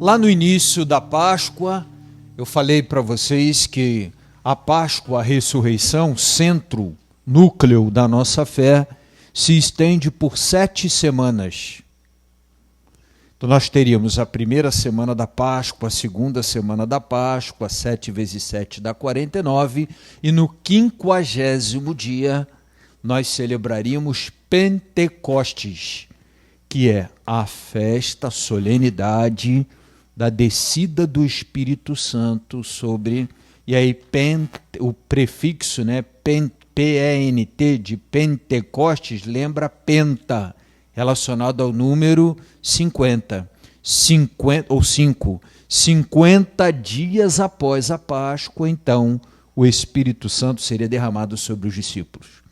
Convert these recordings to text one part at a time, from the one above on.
Lá no início da Páscoa, eu falei para vocês que a Páscoa, a ressurreição, centro, núcleo da nossa fé, se estende por 7 semanas. Então nós teríamos a primeira semana da Páscoa, a segunda semana da Páscoa, 7 vezes 7 dá 49, e no 50º dia nós celebraríamos Pentecostes, que é a festa, a solenidade da descida do Espírito Santo sobre, e aí o prefixo, né, P-E-N-T, de Pentecostes, lembra penta, relacionado ao número 50 ou 5. 50 dias após a Páscoa, então, o Espírito Santo seria derramado sobre os discípulos.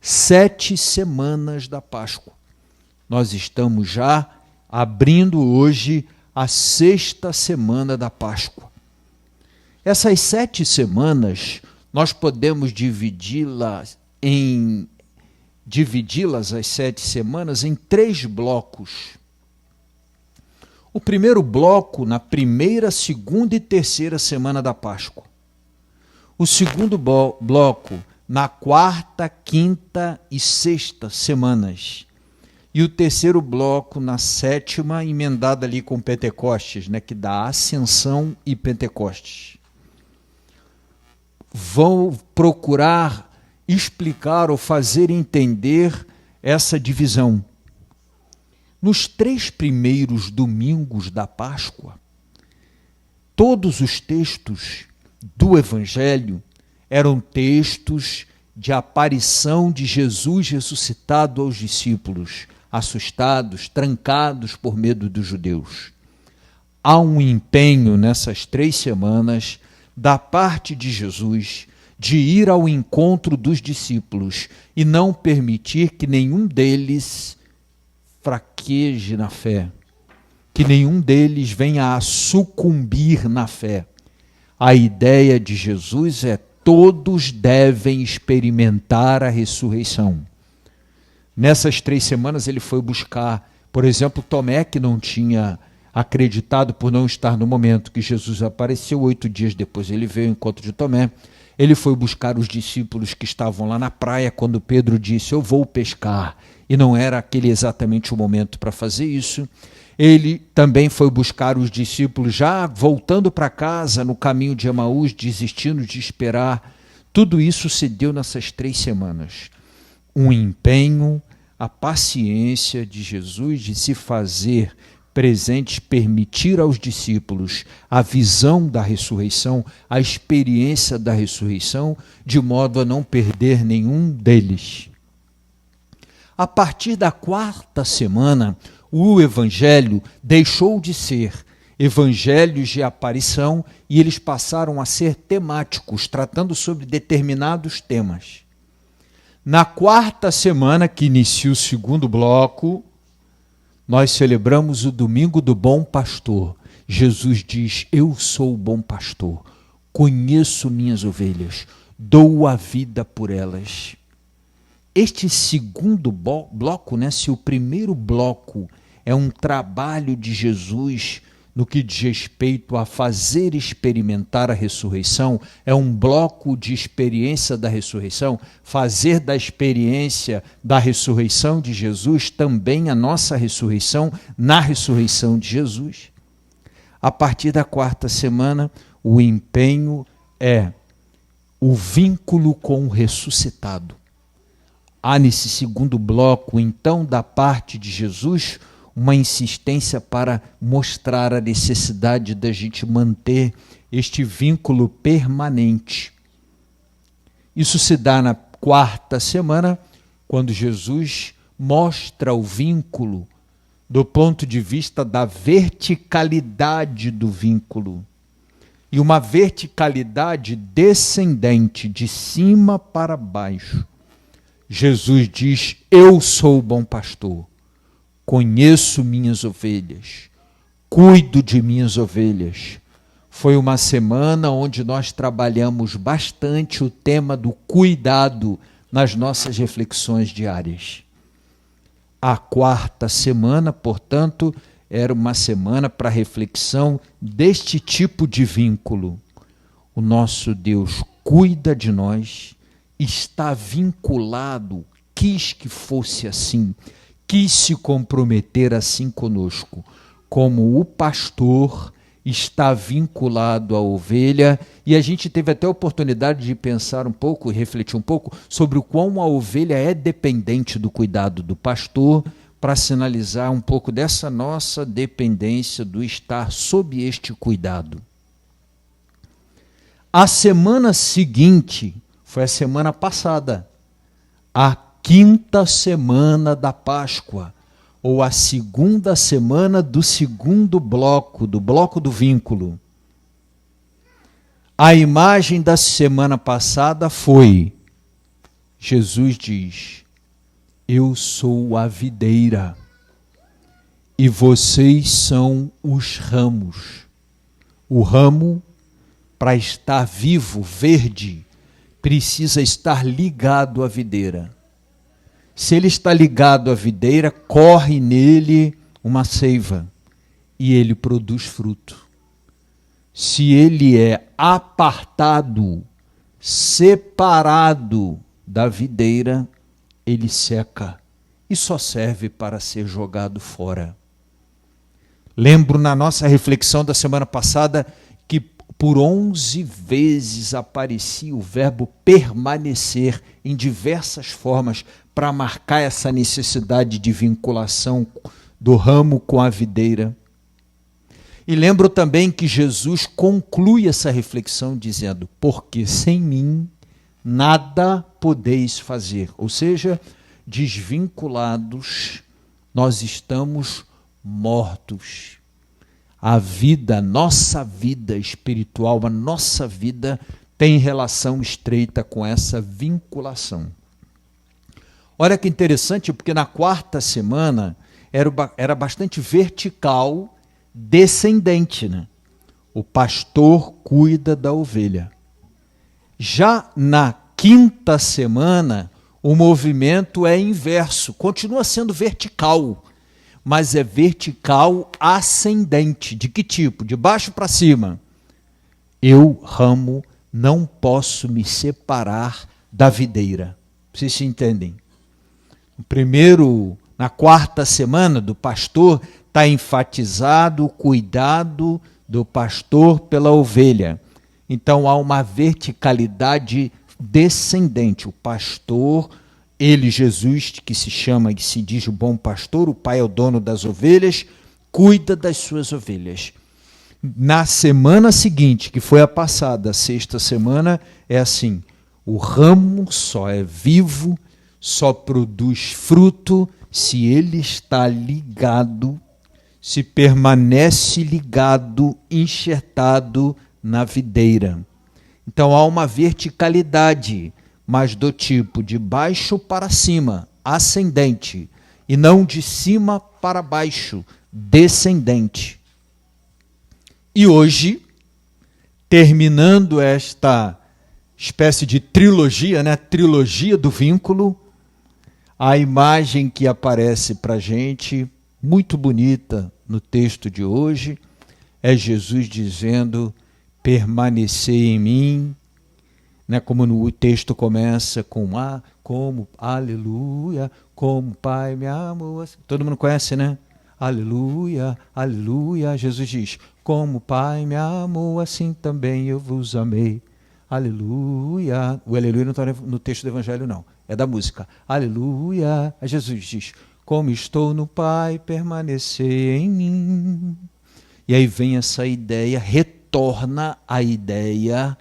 7 semanas da Páscoa. Nós estamos já abrindo hoje a 6ª semana da Páscoa. Essas 7 semanas, nós podemos dividi-las, as 7 semanas, em 3 blocos. O primeiro bloco, na primeira, segunda e terceira semana da Páscoa. O segundo bloco, na 4ª, 5ª e 6ª semanas. E o terceiro bloco na 7ª, emendada ali com Pentecostes, né, que dá Ascensão e Pentecostes. Vão procurar explicar ou fazer entender essa divisão. Nos 3 primeiros domingos da Páscoa, todos os textos do Evangelho eram textos de aparição de Jesus ressuscitado aos discípulos, assustados, trancados por medo dos judeus. Há um empenho nessas 3 semanas da parte de Jesus de ir ao encontro dos discípulos e não permitir que nenhum deles fraqueje na fé, que nenhum deles venha a sucumbir na fé. A ideia de Jesus é: todos devem experimentar a ressurreição. Nessas 3 semanas ele foi buscar, por exemplo, Tomé, que não tinha acreditado por não estar no momento que Jesus apareceu. 8 dias depois ele veio ao encontro de Tomé. Ele foi buscar os discípulos que estavam lá na praia quando Pedro disse: eu vou pescar, e não era aquele exatamente o momento para fazer isso. Ele também foi buscar os discípulos já voltando para casa, no caminho de Emaús, desistindo de esperar. Tudo isso se deu nessas 3 semanas. Um empenho, a paciência de Jesus de se fazer presente, permitir aos discípulos a visão da ressurreição, a experiência da ressurreição, de modo a não perder nenhum deles. A partir da 4ª semana, o Evangelho deixou de ser evangelhos de aparição e eles passaram a ser temáticos, tratando sobre determinados temas. Na 4ª semana, que inicia o segundo bloco, nós celebramos o Domingo do Bom Pastor. Jesus diz: eu sou o bom pastor, conheço minhas ovelhas, dou a vida por elas. Este segundo bloco, né, se o primeiro bloco é um trabalho de Jesus no que diz respeito a fazer experimentar a ressurreição, é um bloco de experiência da ressurreição, fazer da experiência da ressurreição de Jesus também a nossa ressurreição, na ressurreição de Jesus. A partir da 4ª semana, o empenho é o vínculo com o ressuscitado. Há nesse segundo bloco, então, da parte de Jesus, uma insistência para mostrar a necessidade da gente manter este vínculo permanente. Isso se dá na 4ª semana, quando Jesus mostra o vínculo do ponto de vista da verticalidade do vínculo. E uma verticalidade descendente, de cima para baixo. Jesus diz: eu sou o bom pastor. Conheço minhas ovelhas, cuido de minhas ovelhas. Foi uma semana onde nós trabalhamos bastante o tema do cuidado nas nossas reflexões diárias. A 4ª semana, portanto, era uma semana para reflexão deste tipo de vínculo. O nosso Deus cuida de nós, está vinculado, quis que fosse assim, quis se comprometer assim conosco, como o pastor está vinculado à ovelha, e a gente teve até a oportunidade de pensar um pouco e refletir um pouco sobre o quão a ovelha é dependente do cuidado do pastor, para sinalizar um pouco dessa nossa dependência do estar sob este cuidado. A semana seguinte foi a semana passada, a 5ª semana da Páscoa, ou a 2ª semana do segundo bloco, do bloco do vínculo. A imagem da semana passada foi, Jesus diz, eu sou a videira e vocês são os ramos. O ramo, para estar vivo, verde, precisa estar ligado à videira. Se ele está ligado à videira, corre nele uma seiva e ele produz fruto. Se ele é apartado, separado da videira, ele seca e só serve para ser jogado fora. Lembro na nossa reflexão da semana passada que por 11 vezes aparecia o verbo permanecer em diversas formas para marcar essa necessidade de vinculação do ramo com a videira. E lembro também que Jesus conclui essa reflexão dizendo, porque sem mim nada podeis fazer. Ou seja, desvinculados, nós estamos mortos. A vida, nossa vida espiritual, a nossa vida tem relação estreita com essa vinculação. Olha que interessante, porque na 4ª semana era bastante vertical, descendente, né? O pastor cuida da ovelha. Já na 5ª semana, o movimento é inverso, continua sendo vertical, mas é vertical ascendente. De que tipo? De baixo para cima. Eu, ramo, não posso me separar da videira. Vocês se entendem? Primeiro, na 4ª semana do pastor, está enfatizado o cuidado do pastor pela ovelha. Então há uma verticalidade descendente. O pastor, ele, Jesus, que se chama e que se diz o bom pastor, o pai é o dono das ovelhas, cuida das suas ovelhas. Na semana seguinte, que foi a passada, a 6ª semana, é assim, o ramo só é vivo, só produz fruto se ele está ligado, se permanece ligado, enxertado na videira. Então há uma verticalidade, mas do tipo de baixo para cima, ascendente, e não de cima para baixo, descendente. E hoje, terminando esta espécie de trilogia, né? Trilogia do vínculo, a imagem que aparece para a gente, muito bonita no texto de hoje, é Jesus dizendo, permanecei em mim, né? Como no texto começa com como, aleluia, como Pai me amou. Todo mundo conhece, né? Aleluia, aleluia. Jesus diz, como Pai me amou, assim também eu vos amei. Aleluia. O aleluia não está no texto do Evangelho, não. É da música. Aleluia. Jesus diz, como estou no Pai, permanecer em mim. E aí vem essa ideia, retorna a ideia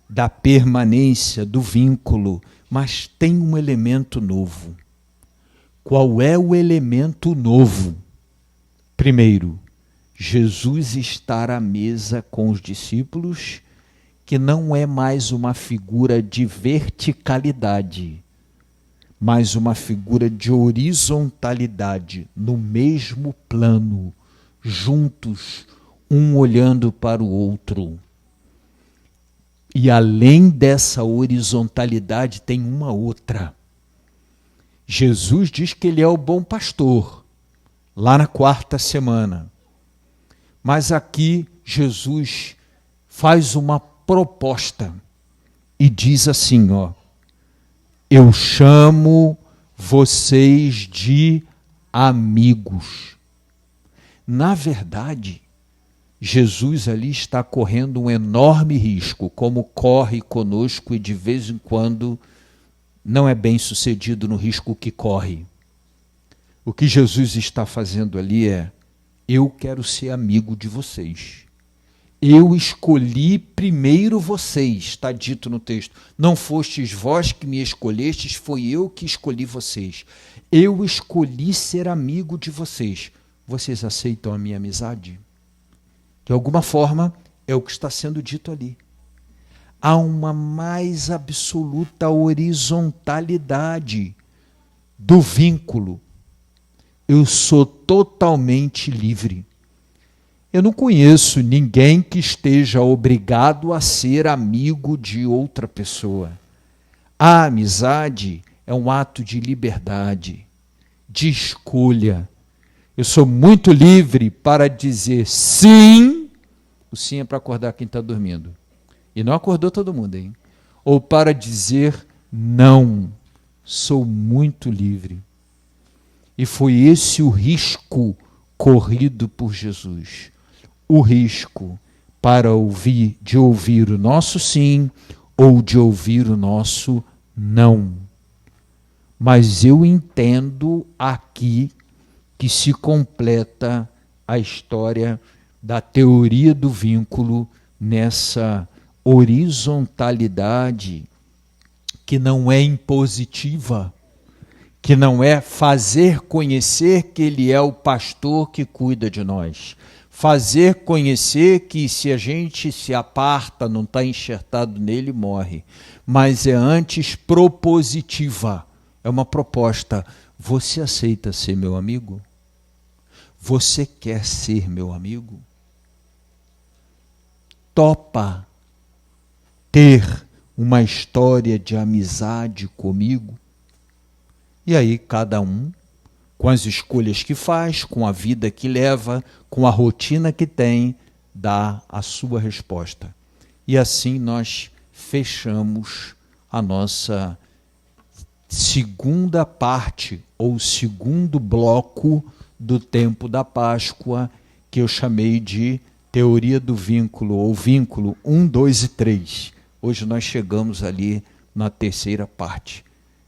da permanência, do vínculo, mas tem um elemento novo. Qual é o elemento novo? Primeiro, Jesus estar à mesa com os discípulos, que não é mais uma figura de verticalidade, mas uma figura de horizontalidade, no mesmo plano, juntos, um olhando para o outro. E além dessa horizontalidade tem uma outra. Jesus diz que ele é o bom pastor, lá na 4ª semana. Mas aqui Jesus faz uma proposta e diz assim, ó: eu chamo vocês de amigos. Na verdade, Jesus ali está correndo um enorme risco, como corre conosco e de vez em quando não é bem sucedido no risco que corre. O que Jesus está fazendo ali é: eu quero ser amigo de vocês. Eu escolhi primeiro vocês, está dito no texto. Não fostes vós que me escolhestes, foi eu que escolhi vocês. Eu escolhi ser amigo de vocês. Vocês aceitam a minha amizade? De alguma forma, é o que está sendo dito ali. Há uma mais absoluta horizontalidade do vínculo. Eu sou totalmente livre. Eu não conheço ninguém que esteja obrigado a ser amigo de outra pessoa. A amizade é um ato de liberdade, de escolha. Eu sou muito livre para dizer sim. O sim é para acordar quem está dormindo. E não acordou todo mundo, hein? Ou para dizer não. Sou muito livre. E foi esse o risco corrido por Jesus. O risco de ouvir o nosso sim ou de ouvir o nosso não. Mas eu entendo aqui que se completa a história da teoria do vínculo nessa horizontalidade que não é impositiva, que não é fazer conhecer que ele é o pastor que cuida de nós. Fazer conhecer que se a gente se aparta, não está enxertado nele, morre. Mas é antes propositiva. É uma proposta. Você aceita ser meu amigo? Você quer ser meu amigo? Topa ter uma história de amizade comigo? E aí cada um, com as escolhas que faz, com a vida que leva, com a rotina que tem, dá a sua resposta. E assim nós fechamos a nossa segunda parte, ou segundo bloco do tempo da Páscoa, que eu chamei de teoria do vínculo, ou vínculo 1, 2 e 3. Hoje nós chegamos ali na terceira parte.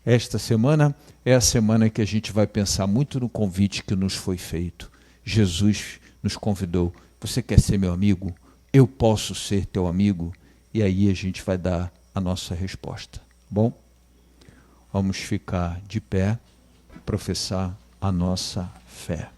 Esta semana é a semana que a gente vai pensar muito no convite que nos foi feito. Jesus nos convidou. Você quer ser meu amigo? Eu posso ser teu amigo? E aí a gente vai dar a nossa resposta. Bom? Vamos ficar de pé, professar a nossa fé.